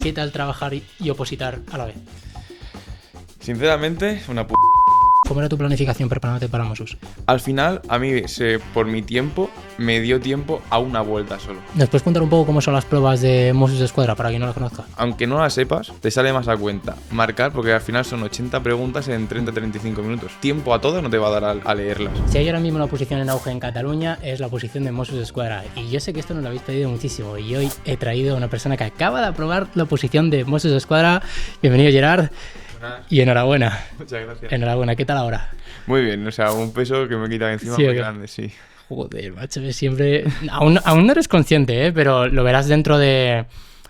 ¿Qué tal trabajar y opositar a la vez? Sinceramente, una p***. ¿Cómo era tu planificación preparándote para Mossos? Al final, a mí, por mi tiempo, me dio tiempo a una vuelta solo. ¿Nos puedes contar un poco cómo son las pruebas de Mossos d'Esquadra para quien no las conozca? Aunque no las sepas, te sale más a cuenta marcar, porque al final son 80 preguntas en 30-35 minutos. Tiempo a todo no te va a dar a leerlas. Si hay ahora mismo una posición en auge en Cataluña, es la posición de Mossos d'Esquadra. Y yo sé que esto nos lo habéis pedido muchísimo. Y hoy he traído a una persona que acaba de aprobar la posición de Mossos d'Esquadra. Bienvenido, Gerard. Y enhorabuena. Muchas gracias. Enhorabuena, ¿qué tal ahora? Muy bien, o sea, un peso que me quita de encima Sí, muy ¿o qué? grande, sí. Joder, macho, siempre... Aún no eres consciente, ¿eh? Pero lo verás dentro de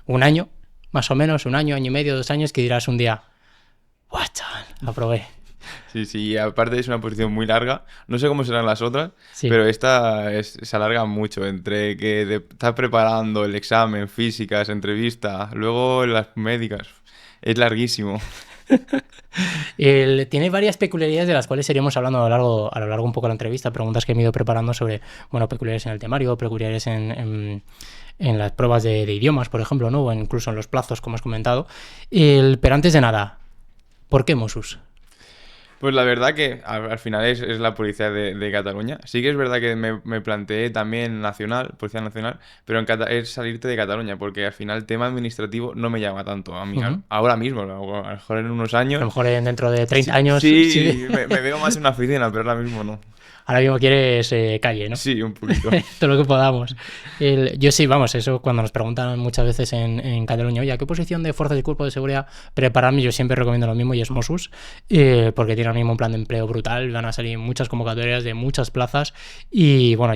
un año, más o menos, un año, año y medio, 2 años, que dirás un día, ¡guau, chaval! Aprobé. Sí, aparte es una posición muy larga. No sé cómo serán las otras, Sí. pero se alarga mucho. Entre que estás preparando el examen, físicas, entrevistas, luego las médicas. Es larguísimo. Tiene varias peculiaridades de las cuales iríamos hablando a lo largo un poco de la entrevista, preguntas que me he ido preparando sobre, bueno, peculiaridades en el temario, peculiaridades en las pruebas de idiomas, por ejemplo, ¿no? O incluso en los plazos, como has comentado. Pero antes de nada, ¿por qué Mossos? Pues la verdad que al final es la policía de Cataluña. Sí que es verdad que me planteé también policía nacional, pero es salirte de Cataluña, porque al final el tema administrativo no me llama tanto a mí. Uh-huh. Ahora mismo, a lo mejor en unos años. A lo mejor dentro de 30 años... Sí, me veo más en una oficina, pero ahora mismo no. Ahora mismo quieres calle, ¿no? Sí, un poquito. Todo lo que podamos. Yo sí, vamos, eso cuando nos preguntan muchas veces en Cataluña, oye, ¿a qué posición de fuerzas y cuerpos de seguridad prepararme? Yo siempre recomiendo lo mismo y es Mossos, porque tiene ahora mismo un plan de empleo brutal, van a salir muchas convocatorias de muchas plazas y bueno,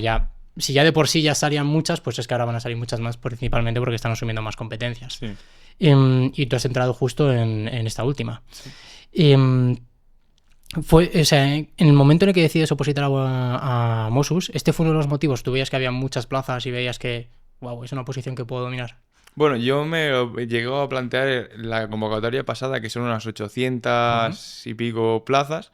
si ya de por sí ya salían muchas, pues es que ahora van a salir muchas más, principalmente porque están asumiendo más competencias. Sí. Y tú has entrado justo en esta última. Sí. O sea, en el momento en el que decides opositar a Mossos, ¿este fue uno de los motivos? ¿Tú veías que había muchas plazas y veías que, wow, es una posición que puedo dominar? Bueno, yo me llegó a plantear la convocatoria pasada, que son unas 800 y pico plazas.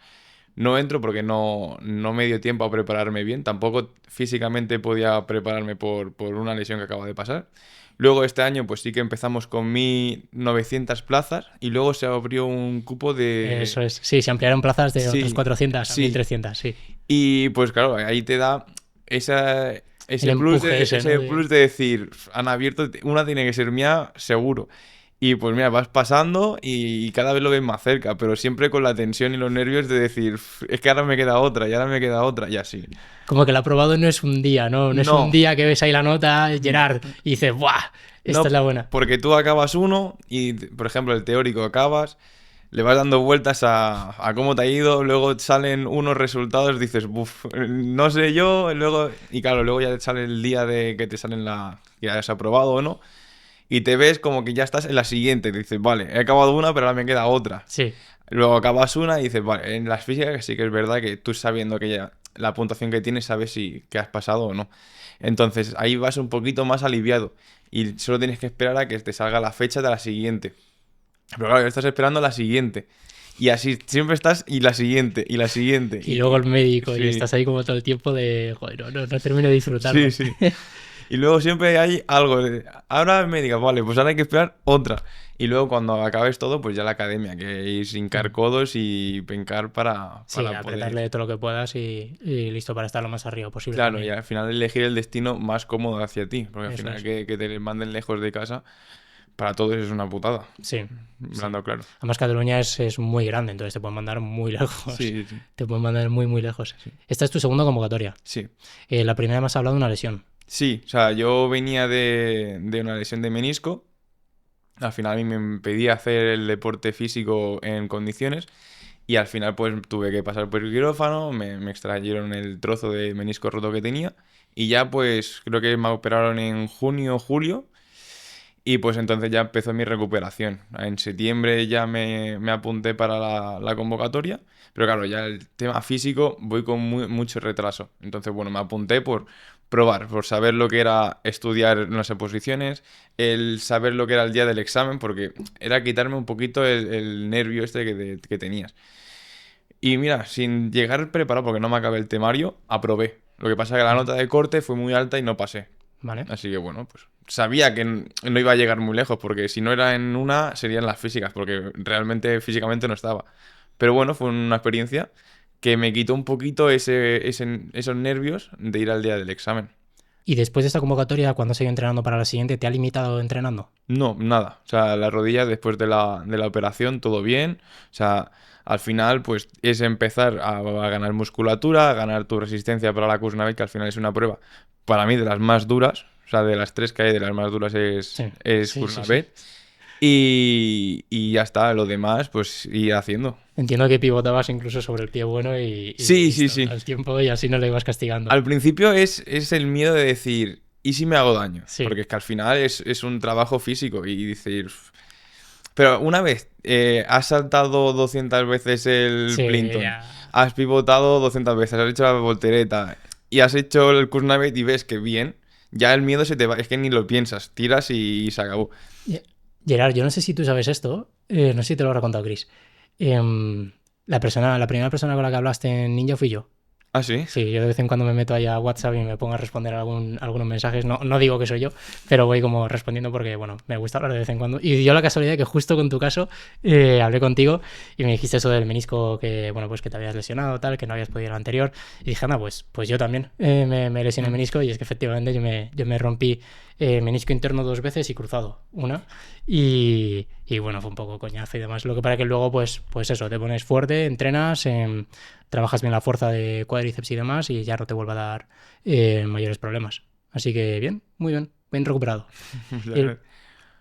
No entro porque no me dio tiempo a prepararme bien. Tampoco físicamente podía prepararme por una lesión que acaba de pasar. Luego este año pues sí que empezamos con 1.900 plazas y luego se abrió un cupo de... Eso es, sí, se ampliaron plazas de Sí, otras 400 sí. a 1.300, sí. Y pues claro, ahí te da ese plus, plus de decir, han abierto, una tiene que ser mía, seguro. Y pues mira, vas pasando y cada vez lo ves más cerca, pero siempre con la tensión y los nervios de decir, es que ahora me queda otra, y ahora me queda otra, y así. Como que el aprobado no es un día, ¿no? No es un día que ves ahí la nota, Gerard, y dices, ¡buah! Esta es la buena. Porque tú acabas uno y, por ejemplo, el teórico acabas, le vas dando vueltas a cómo te ha ido, luego salen unos resultados, dices, uff, no sé yo, luego, y claro, luego ya sale el día de que te salen que has aprobado o no. Y te ves como que ya estás en la siguiente. Dices, vale, he acabado una, pero ahora me queda otra. Sí. Luego acabas una y dices, vale, en las físicas sí que es verdad que tú sabiendo que ya la puntuación que tienes, sabes que has pasado o no. Entonces ahí vas un poquito más aliviado. Y solo tienes que esperar a que te salga la fecha de la siguiente. Pero claro, estás esperando la siguiente. Y así siempre estás y la siguiente, y la siguiente. Y luego el médico, sí. Y estás ahí como todo el tiempo de, joder, no termino de disfrutarlo. Sí. Y luego siempre hay algo de, ahora me digas, vale, pues ahora hay que esperar otra. Y luego cuando acabes todo, pues ya la academia, que es hincar codos y pencar para sí, apretarle poder... todo lo que puedas y listo para estar lo más arriba posible. Claro, también. y al final elegir el destino más cómodo hacia ti, porque al Eso final es. que te manden lejos de casa, para todos es una putada. Sí. Hablando claro. Además Cataluña es muy grande, entonces te pueden mandar muy lejos. Sí. Te pueden mandar muy, muy lejos. Sí. Esta es tu segunda convocatoria. Sí. La primera me has hablado de una lesión. Sí, o sea, yo venía de una lesión de menisco. Al final a mí me impedía hacer el deporte físico en condiciones y al final pues tuve que pasar por el quirófano, me extrayeron el trozo de menisco roto que tenía y ya pues creo que me operaron en junio o julio y pues entonces ya empezó mi recuperación. En septiembre ya me apunté para la convocatoria, pero claro, ya el tema físico voy con mucho retraso. Entonces bueno, me apunté por probar, por saber lo que era estudiar en las exposiciones, el saber lo que era el día del examen, porque era quitarme un poquito el nervio que tenías. Y mira, sin llegar preparado, porque no me acabé el temario, aprobé. Lo que pasa es que la nota de corte fue muy alta y no pasé. Vale. Así que bueno, pues sabía que no iba a llegar muy lejos, porque si no era en una, serían las físicas, porque realmente físicamente no estaba. Pero bueno, fue una experiencia que me quitó un poquito esos nervios de ir al día del examen. Y después de esta convocatoria, cuando has ido entrenando para la siguiente, ¿te ha limitado entrenando? No, nada. O sea, la rodilla después de la operación, todo bien. O sea, al final, pues es empezar a ganar musculatura, a ganar tu resistencia para la Kuznavik, que al final es una prueba, para mí, de las más duras. O sea, de las tres que hay, de las más duras es, Sí, es sí, sí, sí. Kuznavik. Y ya está, lo demás, pues ir haciendo. Entiendo que pivotabas incluso sobre el pie bueno y Sí, sí, listo, sí. al tiempo y así no le ibas castigando. Al principio es el miedo de decir, ¿y si me hago daño? Sí, Porque es que al final es un trabajo físico y decir... Pero una vez has saltado 200 veces el sí, plinton, ya. has pivotado 200 veces, has hecho la voltereta y has hecho el Kuznavik y ves que bien, ya el miedo se te va, es que ni lo piensas, tiras y se acabó. Gerard, yo no sé si tú sabes esto, no sé si te lo habrá contado Chris. La primera persona con la que hablaste en Ninja fui yo. ¿Ah, sí? Sí, yo de vez en cuando me meto ahí a WhatsApp y me pongo a responder algunos mensajes. No digo que soy yo, pero voy como respondiendo porque, bueno, me gusta hablar de vez en cuando. Y dio la casualidad que justo con tu caso hablé contigo y me dijiste eso del menisco que, bueno, pues que te habías lesionado, tal, que no habías podido ir al anterior. Y dije, anda, pues yo también me lesioné el Mm. menisco y es que efectivamente yo me rompí menisco interno 2 veces y cruzado una. Y bueno, fue un poco coñazo y demás. Lo que para que luego, pues eso, te pones fuerte, entrenas, trabajas bien la fuerza de cuádriceps y demás y ya no te vuelva a dar mayores problemas. Así que bien, muy bien, bien recuperado. El-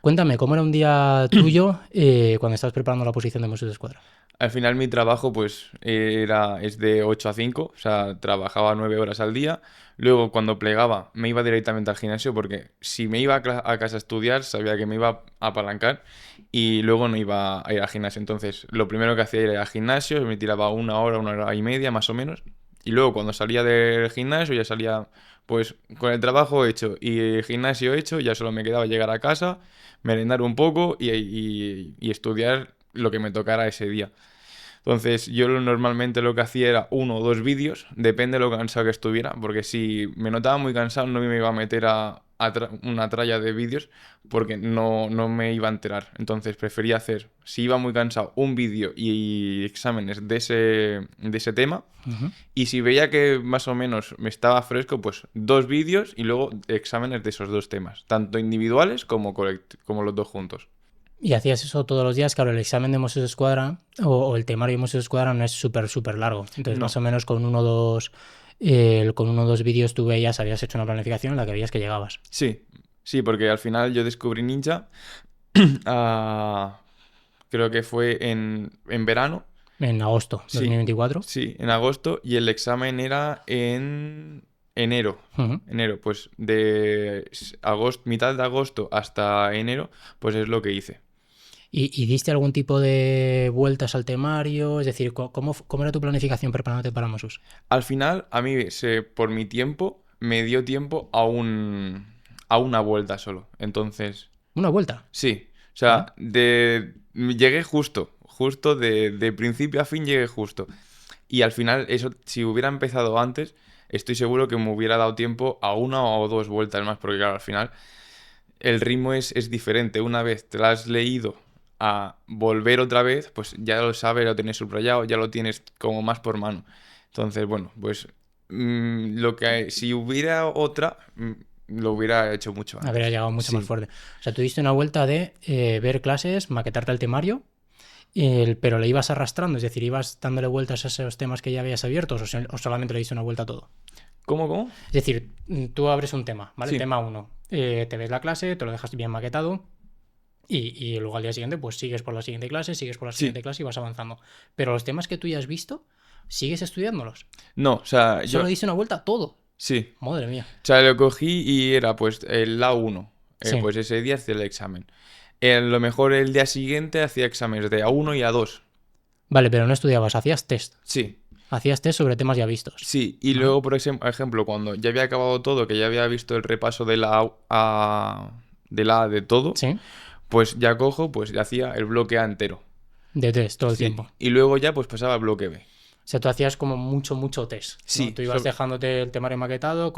Cuéntame, ¿cómo era un día tuyo cuando estabas preparando la posición de Mossos de Escuadra? Al final mi trabajo pues es de 8 a 5, o sea, trabajaba 9 horas al día. Luego cuando plegaba me iba directamente al gimnasio porque si me iba a casa a estudiar sabía que me iba a apalancar y luego no iba a ir al gimnasio. Entonces lo primero que hacía era ir al gimnasio, me tiraba una hora y media más o menos. Y luego cuando salía del gimnasio ya salía pues con el trabajo hecho y el gimnasio hecho, ya solo me quedaba llegar a casa, merendar un poco y estudiar lo que me tocara ese día. Entonces, normalmente lo que hacía era 1 o 2 vídeos, depende de lo cansado que estuviera, porque si me notaba muy cansado no me iba a meter a una tralla de vídeos porque no me iba a enterar. Entonces, prefería hacer, si iba muy cansado, un vídeo y exámenes de ese tema. Ujú. Y si veía que más o menos me estaba fresco, pues 2 vídeos y luego exámenes de esos 2 temas, tanto individuales como los dos juntos. Y hacías eso todos los días, claro, el examen de Mossos de Escuadra o el temario de Mossos de Escuadra no es súper largo. Entonces, más No. o menos con uno o dos vídeos tú veías, habías hecho una planificación en la que veías que llegabas. Sí, sí, porque al final yo descubrí Ninja, ah, creo que fue en verano, En agosto de sí, 2024. sí, en agosto, y el examen era en enero. Ujú. Enero, pues de agosto, mitad de agosto hasta enero, pues es lo que hice. ¿Y diste algún tipo de vueltas al temario? Es decir, ¿cómo era tu planificación preparándote para Mossos? Al final, a mí, por mi tiempo, me dio tiempo a una vuelta solo. Entonces, Una vuelta. sí, o Vale. sea, llegué justo de principio a fin llegué justo. Y al final, eso, si hubiera empezado antes, estoy seguro que me hubiera dado tiempo a 1 o 2 vueltas más, porque claro, al final el ritmo es diferente. Una vez te lo has leído a volver otra vez, pues ya lo sabes, lo tienes subrayado, ya lo tienes como más por mano. Entonces, bueno, pues si hubiera otra, lo hubiera hecho mucho Habría antes. llegado mucho más Sí, fuerte. O sea, tú diste una vuelta de ver clases, maquetarte el temario, pero le ibas arrastrando, es decir, ibas dándole vueltas a esos temas que ya habías abiertos o solamente le diste una vuelta a todo. ¿Cómo? Es decir, tú abres un tema, ¿vale? Sí, Tema 1. Te ves la clase, te lo dejas bien maquetado y luego al día siguiente pues sigues por la siguiente clase, sigues por la siguiente sí. clase y vas avanzando. Pero los temas que tú ya has visto, sigues estudiándolos. No, o sea, Solo diste una vuelta a todo. sí. Madre mía. O sea, lo cogí y era pues el A1. Sí. Pues ese día hacía el examen. A lo mejor el día siguiente hacía exámenes de A1 y A2. Vale, pero no estudiabas, hacías test. Sí, Hacías test sobre temas ya vistos. sí. Y ¿Vale? luego, por ejemplo, cuando ya había acabado todo, que ya había visto el repaso de la A de todo, Sí. pues ya cojo, pues ya hacía el bloque A entero. De test todo el Sí. tiempo. Y luego ya pues pasaba al bloque B. O sea, tú hacías como mucho test, ¿no? Sí, Tú ibas dejándote el temario maquetado,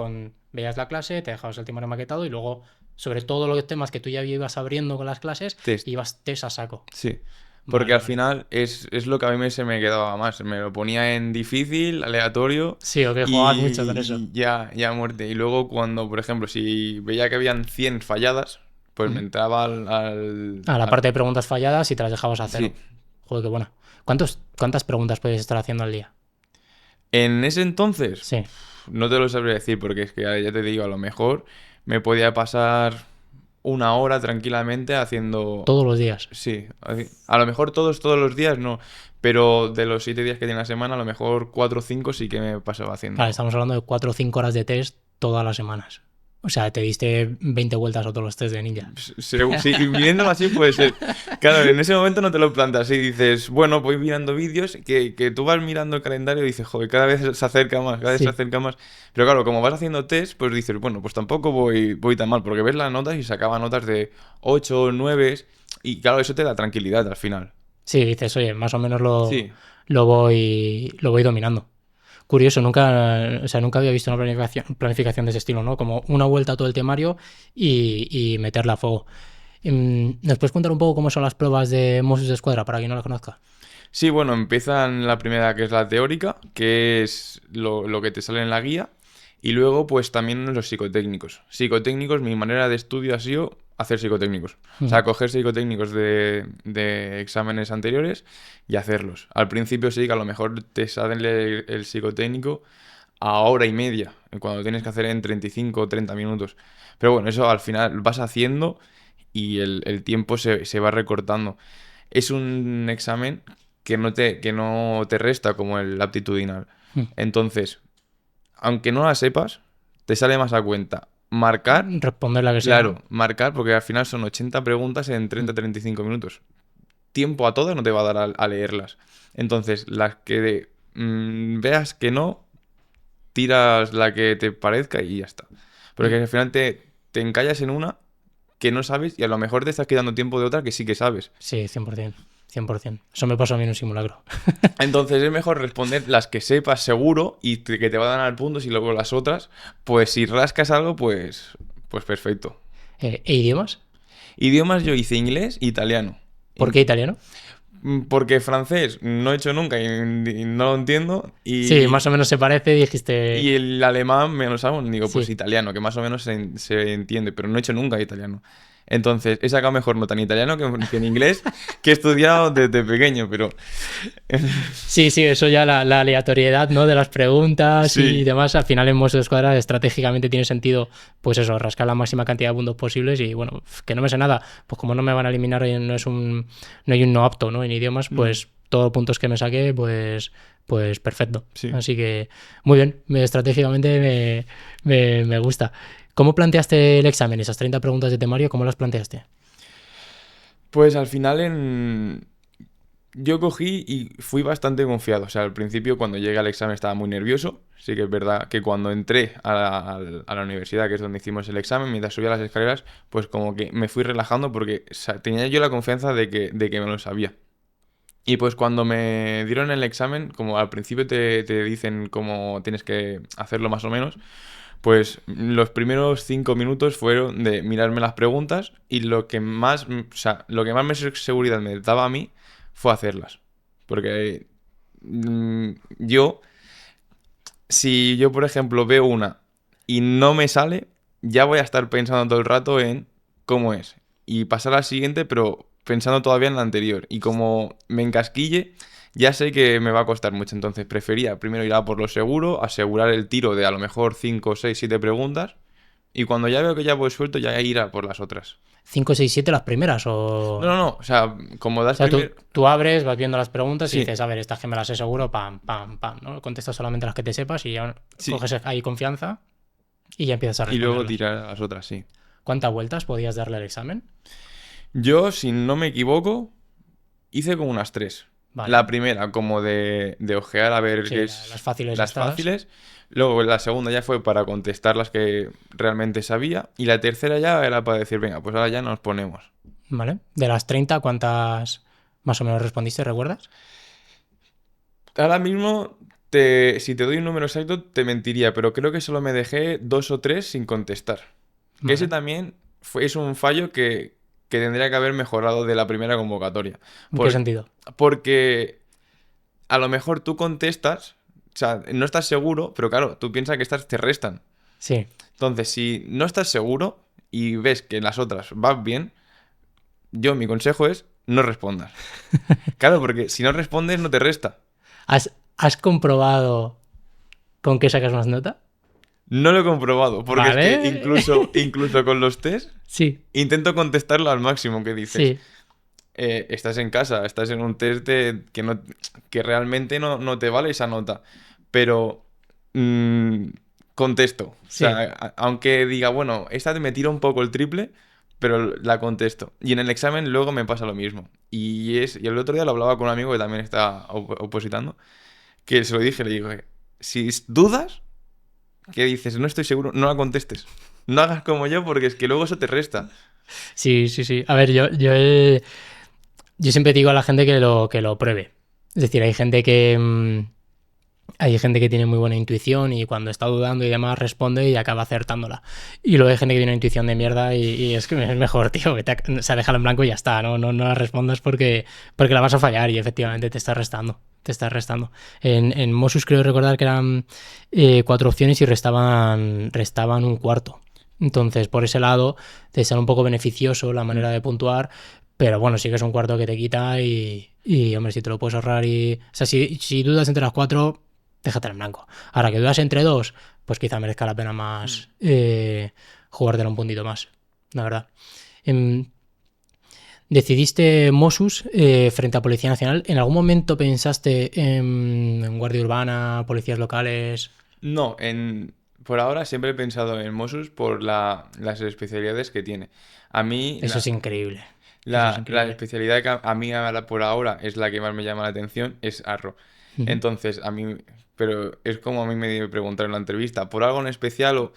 veías la clase, te dejabas el temario maquetado y luego Sobre todo los temas que tú ya ibas abriendo con las clases, Test. ibas test a saco. Sí. Porque Vale, al vale. final es lo que a mí se me quedaba más. Me lo ponía en difícil, aleatorio Sí, o que jugabas mucho con eso. y ya a muerte. Y luego cuando, por ejemplo, si veía que habían 100 falladas, pues me Ujú. entraba A la parte de preguntas falladas y te las dejabas a cero. Sí. Joder, qué buena. ¿Cuántas preguntas puedes estar haciendo al día? En ese entonces, Sí, no te lo sabría decir porque es que ya te digo, a lo mejor me podía pasar una hora tranquilamente haciendo. todos los días. Sí, a lo mejor todos los días no, pero de los 7 días que tiene la semana, a lo mejor 4 o 5 sí que me pasaba Claro, haciendo. estamos hablando de 4 o 5 horas de test todas las semanas. O sea, te diste 20 vueltas a todos los test de ninja. Sí, viéndolo así puede ser. Claro, en ese momento no te lo plantas y dices, bueno, voy mirando vídeos, que tú vas mirando el calendario y dices, joder, cada vez se acerca más, cada vez se Sí, acerca más. Pero claro, como vas haciendo test, pues dices, bueno, pues tampoco voy tan mal, porque ves las notas y sacaba notas de 8 9 y claro, eso te da tranquilidad al final. sí, dices, oye, más o menos lo, Sí. lo voy, lo voy dominando. Curioso, nunca, o sea, nunca había visto una planificación de ese estilo, ¿no? Como una vuelta a todo el temario y meterla a fuego. ¿Nos puedes contar un poco cómo son las pruebas de Mossos de Escuadra para quien no la conozca? Sí, bueno, empiezan la primera que es la teórica, que es lo que te sale en la guía, y luego pues también los psicotécnicos. Psicotécnicos, mi manera de estudio ha sido hacer psicotécnicos. O Ujú. sea, coger psicotécnicos de exámenes anteriores y hacerlos. Al principio sí que a lo mejor te sale el psicotécnico a hora y media, cuando tienes que hacer en 35 o 30 minutos. Pero bueno, eso al final vas haciendo y el tiempo se va recortando. Es un examen que no te resta como el aptitudinal. Mm. Entonces, aunque no la sepas, te sale más a cuenta marcar, Responder la que sea. claro, marcar, porque al final son 80 preguntas en Mm. 30-35 minutos. Tiempo a todas no te va a dar a leerlas. Entonces, las que veas que no, tiras la que te parezca y ya está. Porque Mm. al final te encallas en una que no sabes y a lo mejor te estás quedando tiempo de otra que sí que sabes. Sí, 100%. 100%. Eso me pasó a mí en un simulacro. Entonces es mejor responder las que sepas seguro y que te van a dar puntos y luego las otras, pues si rascas algo, pues perfecto. ¿E idiomas? Idiomas yo hice inglés e italiano. ¿Por qué italiano? Porque francés no he hecho nunca y no lo entiendo Sí, y, más o menos se parece, dijiste. y el alemán me lo sabe, digo pues Sí. italiano, que más o menos se entiende, pero no he hecho nunca italiano. Entonces he sacado mejor nota en italiano que en inglés, que he estudiado desde pequeño, pero Sí, sí, eso ya la aleatoriedad, ¿no? De las preguntas y sí, demás, al final en Mossos de Escuadra estratégicamente tiene sentido, pues eso, rascar la máxima cantidad de puntos posibles y bueno, que no me sé nada, pues como no me van a eliminar y no hay un no apto, ¿no? En idiomas, mm, pues todos los puntos que me saqué, pues perfecto. sí. Así que muy bien, estratégicamente me gusta. ¿Cómo planteaste el examen? Esas 30 preguntas de temario, ¿cómo las planteaste? Pues al final yo cogí y fui bastante confiado. O sea, al principio cuando llegué al examen estaba muy nervioso. Sí que es verdad que cuando entré a la universidad, que es donde hicimos el examen, mientras subía las escaleras, pues como que me fui relajando porque tenía yo la confianza de que me lo sabía. Y pues cuando me dieron el examen, como al principio te dicen cómo tienes que hacerlo más o menos, pues los primeros 5 minutos fueron de mirarme las preguntas y o sea, lo que más seguridad me daba a mí fue hacerlas. Porque yo, si yo por ejemplo veo una y no me sale, ya voy a estar pensando todo el rato en cómo es. Y pasar a la siguiente, pero pensando todavía en la anterior. Y como me encasquille, ya sé que me va a costar mucho. Entonces prefería primero ir a por lo seguro, asegurar el tiro de a lo mejor 5 6 7 preguntas. Y cuando ya veo que ya voy suelto, ya ir a por las otras. 5 6 7 las primeras No, o...? no, no. O sea, como O das sea, primero. tú abres, vas viendo las preguntas y Sí, dices, a ver, estas que me las sé seguro, pam, pam, pam, ¿no? Contestas solamente las que te sepas y ya sí. coges ahí confianza y ya empiezas a Y luego responderlas. tirar a las otras, sí. ¿Cuántas vueltas podías darle al examen? Yo, si no me equivoco, hice como unas tres. Vale. La primera, como de ojear a ver qué Sí, las es fáciles las estas. fáciles. Luego la segunda ya fue para contestar las que realmente sabía. Y la tercera ya era para decir, venga, pues ahora ya nos ponemos. Vale. De las 30, ¿cuántas más o menos respondiste, recuerdas? Ahora mismo, si te doy un número exacto, te mentiría, pero creo que solo me dejé 2 o 3 sin contestar. Que ese Vale. también es un fallo que tendría que haber mejorado de la primera convocatoria. ¿En qué Por- sentido? Porque a lo mejor tú contestas, o sea, no estás seguro, pero claro, tú piensas que estas te restan. Sí, Entonces, si no estás seguro y ves que las otras van bien, mi consejo es no respondas. Claro, porque si no respondes no te resta. ¿has comprobado con qué sacas más nota? No lo he comprobado, porque es que Vale. incluso con los test Sí, intento contestarlo al máximo que dices. sí, Estás en casa, estás en un test que realmente no te vale esa nota. Pero mm, contesto. O sí. sea, aunque diga, bueno, esta me tira un poco el triple, pero la contesto. Y en el examen luego me pasa lo mismo. Y el otro día lo hablaba con un amigo que también está opositando, que se lo dije, le digo, si dudas, que dices, no estoy seguro, no la contestes. No hagas como yo porque es que luego eso te resta. Sí, sí, sí. A ver, yo siempre digo a la gente que lo pruebe. Es decir, hay gente que tiene muy buena intuición y cuando está dudando y demás responde y acaba acertándola. Y luego hay gente que tiene una intuición de mierda y es que es mejor, tío, o sea, déjala en blanco y ya está, no la respondas porque la vas a fallar y efectivamente te está restando. Te está restando. En Mossus creo recordar que eran 4 opciones y restaban un cuarto. Entonces, por ese lado, te sale un poco beneficioso la manera Mm. de puntuar, pero bueno, sí que es un cuarto que te quita y hombre, si te lo puedes ahorrar y... O sea, si dudas entre las 4, déjatela en blanco. Ahora que dudas entre 2, pues quizá merezca la pena Mm. más jugártela un puntito más, la verdad. Em, decidiste Mossus frente a Policía Nacional. ¿En algún momento pensaste en Guardia Urbana, policías locales? No, por ahora siempre he pensado en Mossos por las especialidades que tiene. A mí, Eso es increíble. Eso es la increíble. especialidad que a mí ahora por ahora es la que más me llama la atención, es Arro. Ujú. Entonces, pero es como a mí me preguntaron en la entrevista, ¿por algo en especial o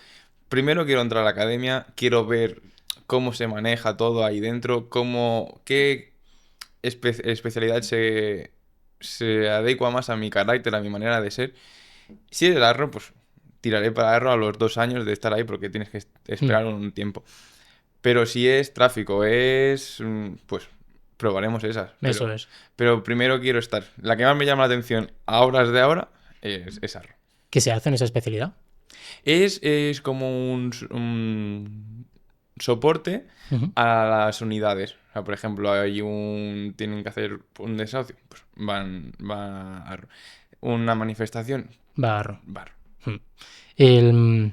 primero quiero entrar a la academia, quiero ver cómo se maneja todo ahí dentro, qué especialidad se adecua más a mi carácter, a mi manera de ser? Si es el Arro, pues tiraré para Arro a los 2 años de estar ahí porque tienes que Mm, esperar un tiempo. Pero si es tráfico, pues probaremos esas. eso es. Pero primero quiero estar. La que más me llama la atención a horas de ahora es Arro. ¿Qué se hace en esa especialidad? Es como un soporte Ujú. a las unidades. O sea, por ejemplo, tienen que hacer un desahucio, pues van a Arro. Una manifestación, Barro. bar. Mm. El,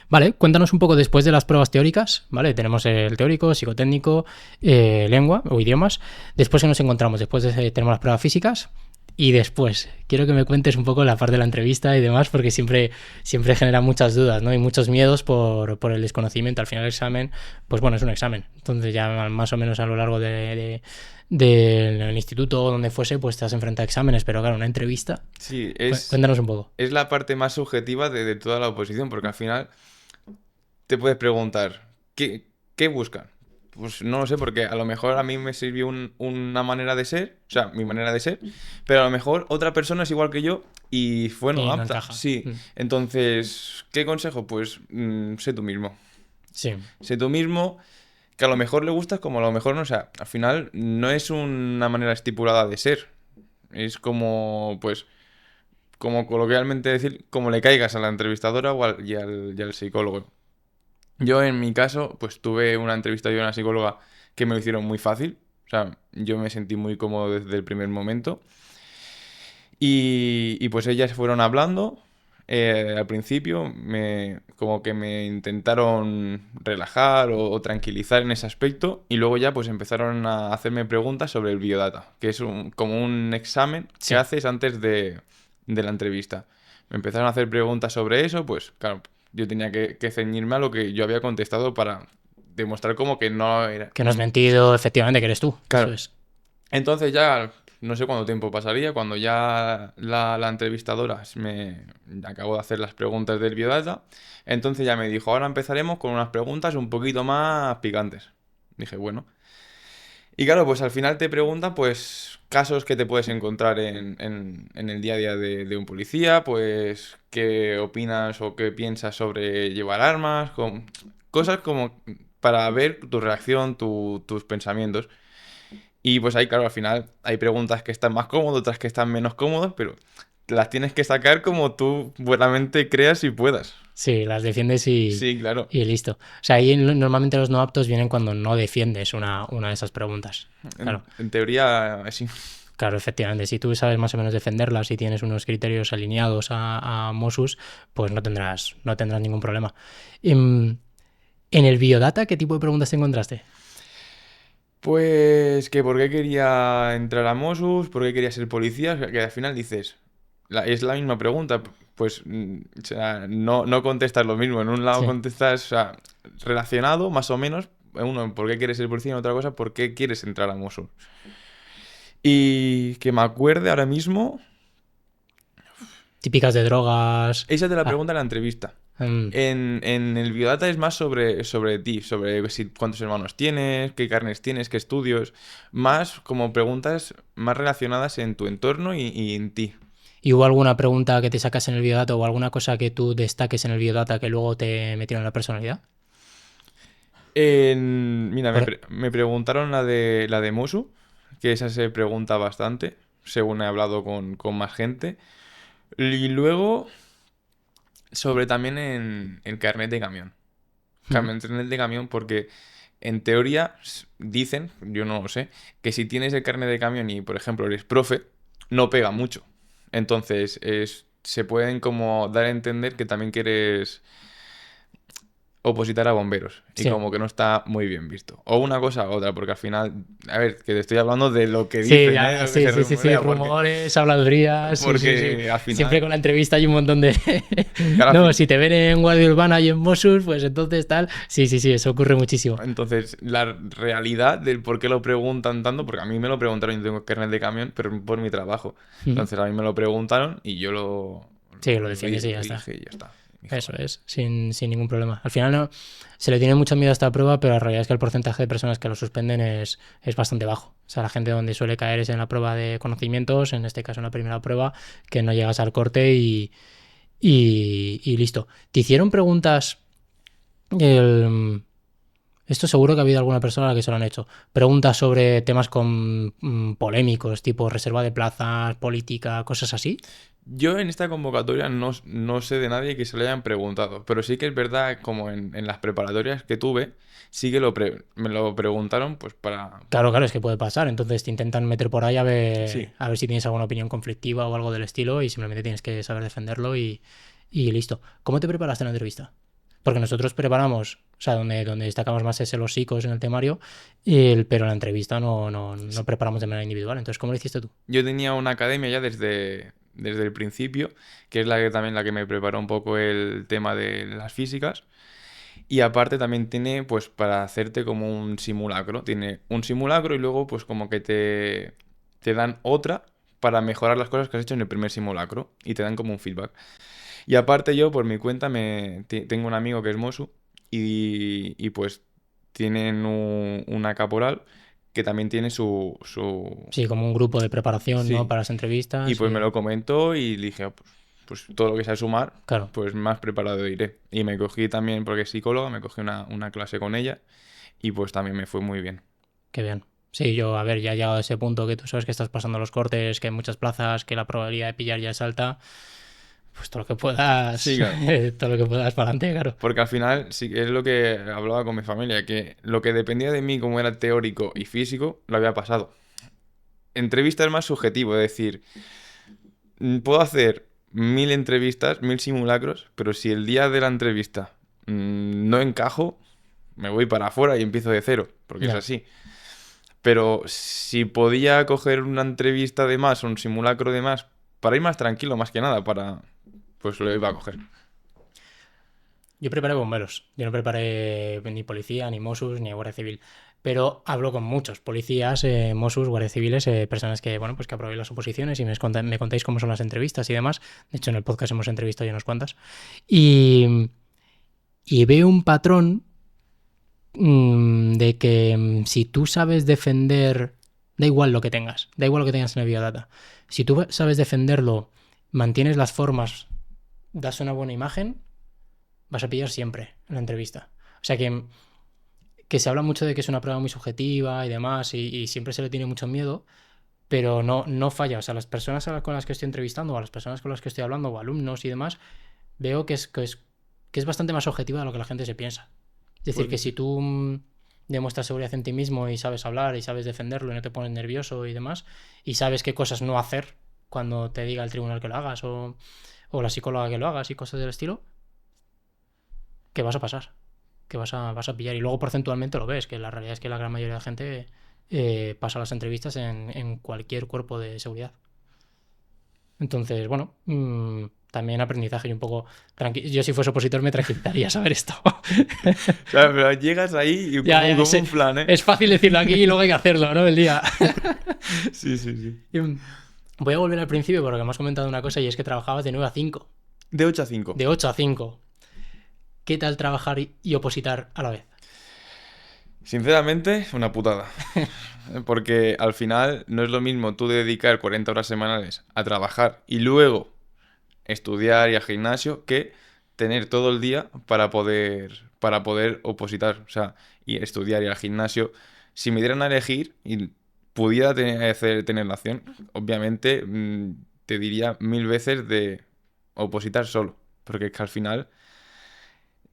vale, cuéntanos un poco después de las pruebas teóricas, ¿vale? Tenemos el teórico, psicotécnico, lengua o idiomas. Después que nos encontramos, después tenemos las pruebas físicas y después quiero que me cuentes un poco la parte de la entrevista y demás porque siempre genera muchas dudas, ¿no? Y muchos miedos por el desconocimiento. Al final el examen, pues bueno, es un examen. Entonces ya más o menos a lo largo del instituto o donde fuese, pues te has enfrentado a exámenes, pero claro, una entrevista, Sí, cuéntanos un poco. es la parte más subjetiva de toda la oposición, porque al final te puedes preguntar, ¿qué buscan? Pues no lo sé, porque a lo mejor a mí me sirvió una manera de ser, o sea, mi manera de ser, pero a lo mejor otra persona es igual que yo y fue no Y no apta. encaja. Sí, entonces, ¿qué consejo? Pues sé tú mismo. Sí. Sé tú mismo, que a lo mejor le gustas como a lo mejor no. O sea, al final no es una manera estipulada de ser. Es como, pues, como coloquialmente decir, como le caigas a la entrevistadora y al psicólogo. Yo en mi caso, pues tuve una entrevista yo a una psicóloga que me lo hicieron muy fácil. O sea, yo me sentí muy cómodo desde el primer momento. Y pues ellas fueron hablando. Al principio, como que me intentaron relajar o tranquilizar en ese aspecto. Y luego ya pues empezaron a hacerme preguntas sobre el biodata, que es como un examen que Sí. haces antes de la entrevista. Me empezaron a hacer preguntas sobre eso, pues claro, yo tenía que ceñirme a lo que yo había contestado para demostrar como que no era... Que no has mentido, efectivamente, que eres tú. Eso Claro, es. entonces ya no sé cuánto tiempo pasaría cuando ya la entrevistadora me acabó de hacer las preguntas del biodata. Entonces ya me dijo, ahora empezaremos con unas preguntas un poquito más picantes. Dije, bueno. Y claro, pues al final te preguntan pues casos que te puedes encontrar en el día a día de un policía, pues qué opinas o qué piensas sobre llevar armas, cosas como para ver tu reacción, tus pensamientos. Y pues ahí, claro, al final hay preguntas que están más cómodas, otras que están menos cómodas, pero las tienes que sacar como tú buenamente creas y puedas. Sí, las defiendes y, Sí, claro. y listo. O sea, ahí normalmente los no aptos vienen cuando no defiendes una de esas preguntas. Claro, En teoría, sí. claro, efectivamente. Si tú sabes más o menos defenderlas y tienes unos criterios alineados a Mossus, pues no tendrás ningún problema. En el biodata, ¿qué tipo de preguntas te encontraste? Pues que por qué quería entrar a Mossus, por qué quería ser policía, o sea, que al final dices, es la misma pregunta, pues o sea, no contestas lo mismo, en un lado Sí. contestas, o sea, relacionado más o menos, uno, ¿por qué quieres ser policía? En otra cosa, ¿por qué quieres entrar a Mossus? Y que me acuerde ahora mismo, Típicas de drogas. esa te la Ah, pregunta en la entrevista. mm, En el biodata es más sobre ti, sobre cuántos hermanos tienes, qué carnes tienes, qué estudios, más como preguntas más relacionadas en tu entorno y en ti. ¿Y hubo alguna pregunta que te sacas en el biodata o alguna cosa que tú destaques en el biodata que luego te metieron en la personalidad? Mira, Por- me preguntaron la de Musu, que esa se pregunta bastante, según he hablado con más gente. Y luego, sobre también en el carnet de camión. Mm. Carnet de camión porque en teoría dicen, yo no lo sé, que si tienes el carnet de camión y, por ejemplo, eres profe, no pega mucho. Entonces, se pueden como dar a entender que también quieres opositar a bomberos y Sí. como que no está muy bien visto. O una cosa u otra, porque al final, a ver, que te estoy hablando de lo que Sí, dicen, ¿eh? ya, Lo que sí, se sí, sí, sí, rumorea, porque, rumores, habladurías, sí, sí, sí. porque al Siempre final, con la entrevista hay un montón de... claro, No, si te ven en Guardia Urbana y en Mossus, pues entonces tal... Sí, sí, sí, eso ocurre muchísimo. entonces, la realidad del por qué lo preguntan tanto, porque a mí me lo preguntaron, yo tengo carnet de camión, pero por mi trabajo. Ujú. Entonces, a mí me lo preguntaron y yo Sí, lo defiendes y ya lo está. dije y ya está. Dije, Eso vale. es, sin ningún problema. Al final no, se le tiene mucho miedo a esta prueba, pero la realidad es que el porcentaje de personas que lo suspenden es bastante bajo. O sea, la gente donde suele caer es en la prueba de conocimientos, en este caso en la primera prueba, que no llegas al corte y listo. ¿Te hicieron preguntas? El, Esto seguro que ha habido alguna persona a la que se lo han hecho. Preguntas sobre temas con polémicos, tipo reserva de plazas, política, cosas así. Yo en esta convocatoria no sé de nadie que se lo hayan preguntado, pero sí que es verdad, como en las preparatorias que tuve, sí que me lo preguntaron, pues para... Claro, claro, es que puede pasar. Entonces te intentan meter por ahí Sí, a ver si tienes alguna opinión conflictiva o algo del estilo y simplemente tienes que saber defenderlo y listo. ¿Cómo te preparaste en la entrevista? Porque nosotros preparamos, o sea, donde destacamos más es en los psicos en el temario, pero en la entrevista no preparamos de manera individual. Entonces, ¿cómo lo hiciste tú? yo tenía una academia ya desde el principio, que es la que también la que me preparó un poco el tema de las físicas. Y aparte también tiene, pues, para hacerte como un simulacro. Tiene un simulacro y luego, pues, como que te dan otra para mejorar las cosas que has hecho en el primer simulacro. Y te dan como un feedback. Y aparte yo, por mi cuenta, tengo un amigo que es Mosu y pues tienen una caporal que también tiene su... Sí, como un grupo de preparación, ¿no? Sí. Para las Y entrevistas pues me y... lo comentó y dije, "Ah, pues todo lo que sea sumar, Claro, pues más preparado iré". Y me cogí también, porque es psicóloga, me cogí una clase con ella y pues también me fue muy bien. qué bien. Sí, yo, a ver, ya he llegado a ese punto que tú sabes que estás pasando los cortes, que hay muchas plazas, que la probabilidad de pillar ya es alta. Pues todo lo que puedas, Sí, claro. todo lo que puedas para adelante, claro. Porque al final sí que es lo que hablaba con mi familia, que lo que dependía de mí como era teórico y físico, lo había pasado. Entrevista es más subjetivo, es decir, puedo hacer 1000 entrevistas, 1000 simulacros, pero si el día de la entrevista no encajo, me voy para afuera y empiezo de cero, porque es Ya. así. Pero si podía coger una entrevista de más o un simulacro de más para ir más tranquilo, más que nada, pues lo iba a coger. Yo preparé bomberos. Yo no preparé ni policía, ni Mossos, ni Guardia Civil. Pero hablo con muchos policías, Mossos, guardias civiles, personas que, bueno, pues que aprobéis las oposiciones y me contáis cómo son las entrevistas y demás. De hecho, en el podcast hemos entrevistado ya unas cuantas. Y, y veo un patrón de que si tú sabes defender, da igual lo que tengas, da igual lo que tengas en el biodata. Si tú sabes defenderlo, mantienes las formas, das una buena imagen, vas a pillar siempre en la entrevista. O sea que que se habla mucho de que es una prueba muy subjetiva y demás, y siempre se le tiene mucho miedo, pero no falla. O sea, las personas con las que estoy entrevistando, o a las personas con las que estoy hablando, o alumnos y demás, veo que es bastante más objetiva de lo que la gente se piensa. Es decir, Pues que si tú demuestras seguridad en ti mismo y sabes hablar y sabes defenderlo y no te pones nervioso y demás, y sabes qué cosas no hacer cuando te diga el tribunal que lo hagas o la psicóloga que lo hagas y cosas del estilo, que vas a pasar, que vas a pillar. Y luego porcentualmente lo ves, que la realidad es que la gran mayoría de la gente pasa las entrevistas en cualquier cuerpo de seguridad. Entonces, bueno, también aprendizaje y un poco... Yo si fuese opositor me tranquilizaría saber esto. Claro, pero llegas ahí y Ya, como un flan, ¿eh? es fácil decirlo aquí y luego hay que hacerlo, ¿no? El día. Sí, sí, sí. Y, voy a volver al principio porque me has comentado una cosa y es que trabajabas de 9 a 5. De 8 a 5. De 8 a 5. ¿Qué tal trabajar y opositar a la vez? Sinceramente, una putada. Porque al final no es lo mismo tú dedicar 40 horas semanales a trabajar y luego estudiar y al gimnasio que tener todo el día para poder opositar. O sea, y estudiar y al gimnasio. Si me dieran a elegir y pudiera tener la opción, obviamente te diría 1000 veces de opositar solo. Porque es que al final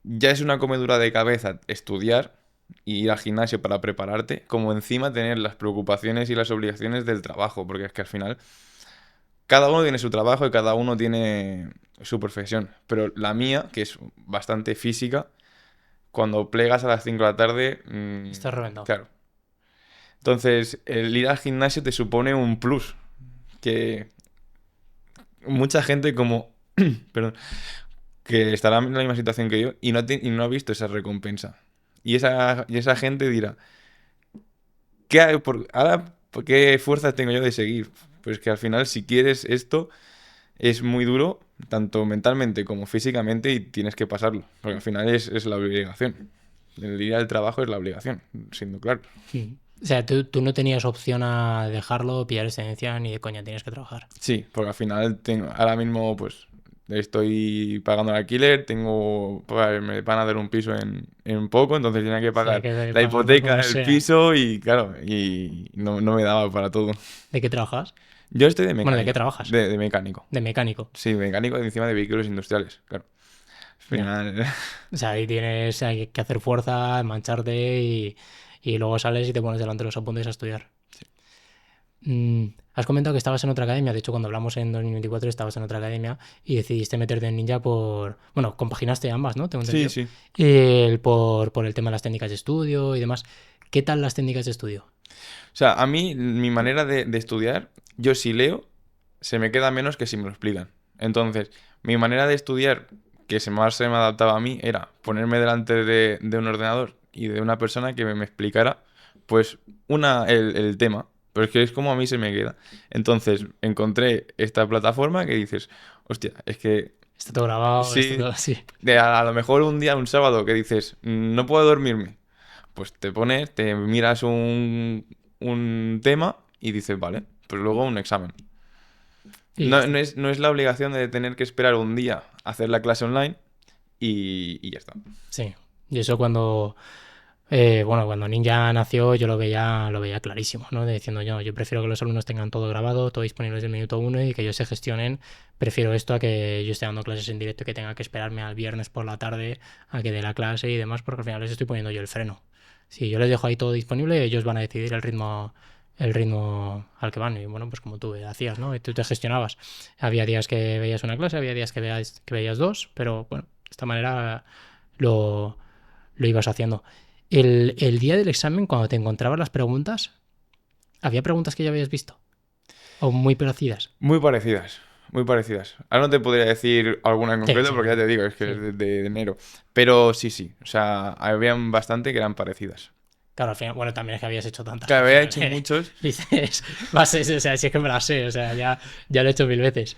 ya es una comedura de cabeza estudiar y ir al gimnasio para prepararte, como encima tener las preocupaciones y las obligaciones del trabajo, porque es que al final cada uno tiene su trabajo y cada uno tiene su profesión, pero la mía, que es bastante física, cuando plegas a las 5 de la tarde, Estás reventado. claro. Entonces, el ir al gimnasio te supone un plus, que mucha gente como, perdón, que estará en la misma situación que yo y no ha visto esa recompensa. Y esa gente dirá, ahora, ¿por qué fuerzas tengo yo de seguir? Pues que al final, si quieres esto, es muy duro, tanto mentalmente como físicamente, y tienes que pasarlo. Porque al final es la obligación. El ir al trabajo es la obligación, siendo claro. O sea, tú no tenías opción a dejarlo, pillar excedencia, ni de coña, tienes que trabajar. Sí, porque al final ahora mismo pues estoy pagando el alquiler, me van a dar un piso en poco, entonces tenía que O sea, pagar que la pagarlo hipoteca, como el sea. piso y claro, y no me daba para todo. ¿De qué trabajas? Yo estoy de Bueno, ¿de qué mecánico, trabajas? de mecánico. De mecánico. Sí, mecánico encima de vehículos industriales, claro. Al Ya. final, O sea, ahí hay que hacer fuerza, mancharte y luego sales y te pones delante de los apuntes a estudiar. Has comentado que estabas en otra academia, de hecho cuando hablamos en 2024 estabas en otra academia y decidiste meterte en Ninja bueno, compaginaste ambas, ¿no? Tengo sí, entendido. sí. Por el tema de las técnicas de estudio y demás. ¿Qué tal las técnicas de estudio? O sea, a mí, mi manera de estudiar, yo si leo, se me queda menos que si me lo explican. Entonces, mi manera de estudiar, que más se me adaptaba a mí, era ponerme delante de un ordenador y de una persona que me explicara, pues, el tema. Pero es que es como a mí se me queda. Entonces, encontré esta plataforma que dices, hostia, es que Está todo grabado, está sí, todo así. a lo mejor un día, un sábado, que dices, no puedo dormirme, pues te pones, te miras un tema y dices, vale, pues luego un examen. Y ya No, está. no es la obligación de tener que esperar un día a hacer la clase online y ya está. Sí. Y eso cuando Ninja nació yo lo veía clarísimo, ¿no? Diciendo yo prefiero que los alumnos tengan todo grabado, todo disponible desde el minuto uno y que ellos se gestionen. Prefiero esto a que yo esté dando clases en directo y que tenga que esperarme al viernes por la tarde a que dé la clase y demás, porque al final les estoy poniendo yo el freno. Si yo les dejo ahí todo disponible, ellos van a decidir el ritmo al que van. Y bueno, pues como tú hacías, ¿no? Y tú te gestionabas. Había días que veías una clase, había días que veías dos, pero bueno, de esta manera lo ibas haciendo. El día del examen, cuando te encontrabas las preguntas, ¿había preguntas que ya habías visto? ¿O muy parecidas? Muy parecidas, muy parecidas. Ahora no te podría decir alguna en Sí, concreto sí, porque ya te digo, es que sí. es de enero. Pero sí, sí, o sea, habían bastante que eran parecidas. Claro, al final, bueno, también es que habías hecho tantas. Claro, Al había final, hecho muchos. dices, o sea, si es que me las sé, o sea, ya lo he hecho 1000 veces.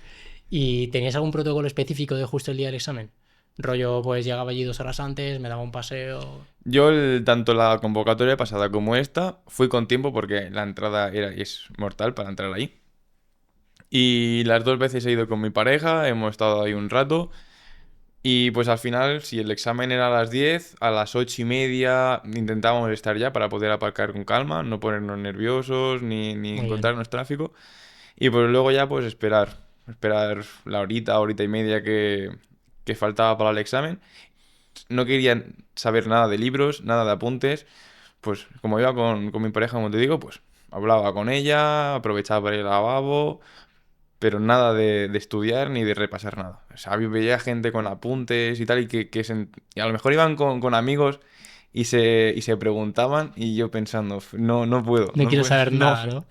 ¿Y tenías algún protocolo específico de justo el día del examen? Rollo, pues llegaba allí 2 horas antes, me daba un paseo. Yo, tanto la convocatoria pasada como esta, fui con tiempo porque la entrada es mortal para entrar ahí. Y las dos veces he ido con mi pareja, hemos estado ahí un rato. Y pues al final, si el examen era a las 10, a las 8:30 intentábamos estar ya para poder aparcar con calma, no ponernos nerviosos ni Muy bien. encontrarnos tráfico. Y pues luego ya pues esperar la horita y media que faltaba para el examen. No quería saber nada de libros, nada de apuntes. Pues como iba con mi pareja, como te digo, pues hablaba con ella, aprovechaba para ir al lavabo, pero nada de estudiar ni de repasar nada. O sea, veía gente con apuntes y tal, y a lo mejor iban con amigos y se preguntaban, y yo pensando, no, no puedo, No no quiero puedo, saber no, nada, ¿no?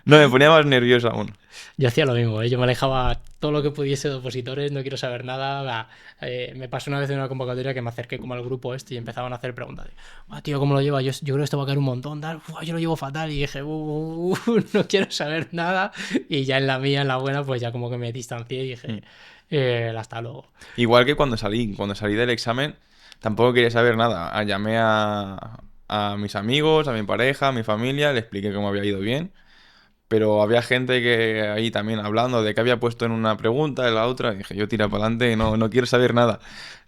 no, me ponía más nervioso aún. Yo hacía lo mismo, ¿eh? Yo me alejaba todo lo que pudiese de opositores, no quiero saber nada. Va. Me pasó una vez en una convocatoria que me acerqué como al grupo este y empezaban a hacer preguntas. Tío, ¿cómo lo lleva? Yo creo que esto va a caer un montón, tal. Yo lo llevo fatal y dije, no quiero saber nada. Y ya en la mía, en la buena, pues ya como que me distancié y dije, Mm. hasta luego. Igual que cuando salí del examen, tampoco quería saber nada. Llamé a mis amigos, a mi pareja, a mi familia, le expliqué cómo había ido bien. Pero había gente que ahí también hablando de que había puesto en una pregunta, en la otra, y dije, yo tira para adelante, no, no quiero saber nada.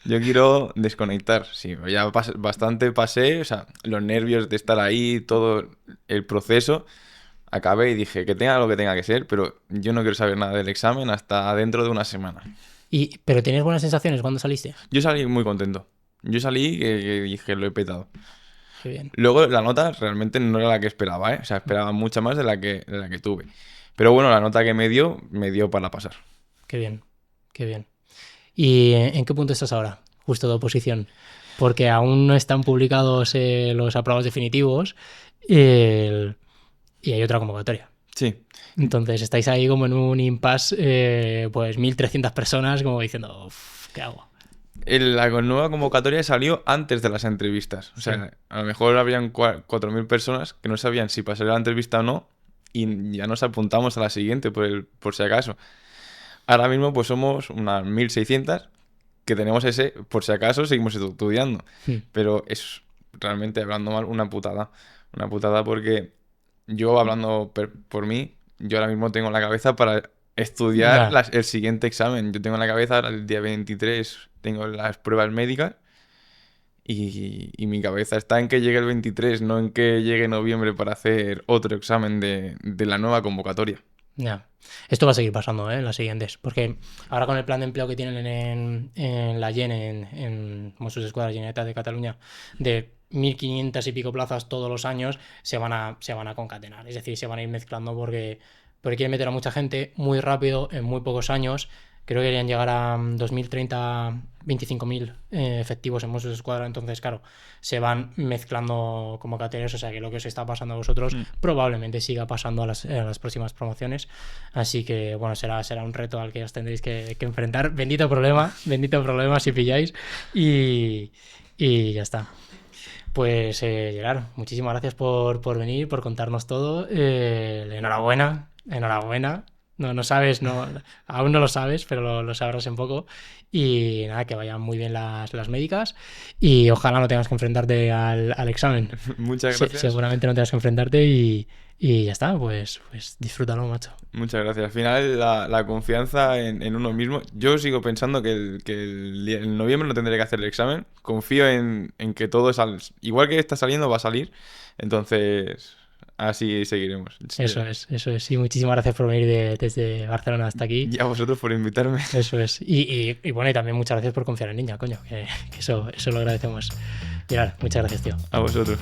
Yo quiero desconectar. Sí, ya bastante pasé, o sea, los nervios de estar ahí, todo el proceso. Acabé y dije que tenga lo que tenga que ser, pero yo no quiero saber nada del examen hasta dentro de una semana. ¿Pero tenías buenas sensaciones cuando saliste? Yo salí muy contento. Yo salí que dije, lo he petado. Qué bien. Luego la nota realmente no era la que esperaba, ¿eh? O sea, esperaba mucha más de la que tuve. Pero bueno, la nota que me dio para pasar. Qué bien, qué bien. ¿Y en qué punto estás ahora? Justo de oposición. Porque aún no están publicados los aprobados definitivos y hay otra convocatoria. Sí. Entonces estáis ahí como en un impasse, pues 1.300 personas como diciendo, "Uf, ¿qué hago?". La nueva convocatoria salió antes de las entrevistas. O Sí. sea, a lo mejor habían 4.000 personas que no sabían si pasaría la entrevista o no, y ya nos apuntamos a la siguiente por si acaso. Ahora mismo pues somos unas 1.600 que tenemos ese, por si acaso seguimos estudiando. Hmm. Pero es realmente, hablando mal, una putada. Una putada porque yo, hablando por mí, yo ahora mismo tengo en la cabeza para estudiar Ya. el siguiente examen. Yo tengo en la cabeza ahora el día 23, tengo las pruebas médicas, y mi cabeza está en que llegue el 23, no en que llegue noviembre para hacer otro examen de la nueva convocatoria. Ya. Esto va a seguir pasando, en las siguientes. Porque ahora con el plan de empleo que tienen en la GEN, en Mossos d'Esquadra, Generalitat de Cataluña, de 1.500 y pico plazas todos los años, se van a concatenar. Es decir, se van a ir mezclando porque quieren meter a mucha gente muy rápido, en muy pocos años. Creo que querían llegar a 2030 25.000 efectivos en Mossos d'Esquadra. Entonces, claro, se van mezclando convocatorias. O sea que lo que os está pasando a vosotros probablemente siga pasando a las próximas promociones. Así que, bueno, será un reto al que os tendréis que enfrentar. Bendito problema si pilláis. Y ya está. Pues, Gerard, muchísimas gracias por venir, por contarnos todo. Enhorabuena. No sabes, aún no lo sabes, pero lo sabrás en poco. Y nada, que vayan muy bien las médicas. Y ojalá no tengas que enfrentarte al examen. Muchas gracias. Seguramente no tengas que enfrentarte y ya está, pues disfrútalo, macho. Muchas gracias. Al final, la confianza en uno mismo. Yo sigo pensando que el noviembre no tendré que hacer el examen. Confío en que todo igual que está saliendo, va a salir. Entonces, así seguiremos. Eso es. Y muchísimas gracias por venir desde Barcelona hasta aquí. Y a vosotros por invitarme. Eso es. Y bueno, y también muchas gracias por confiar en Niña, coño. Que eso lo agradecemos. Gerard, muchas gracias, tío. A vosotros.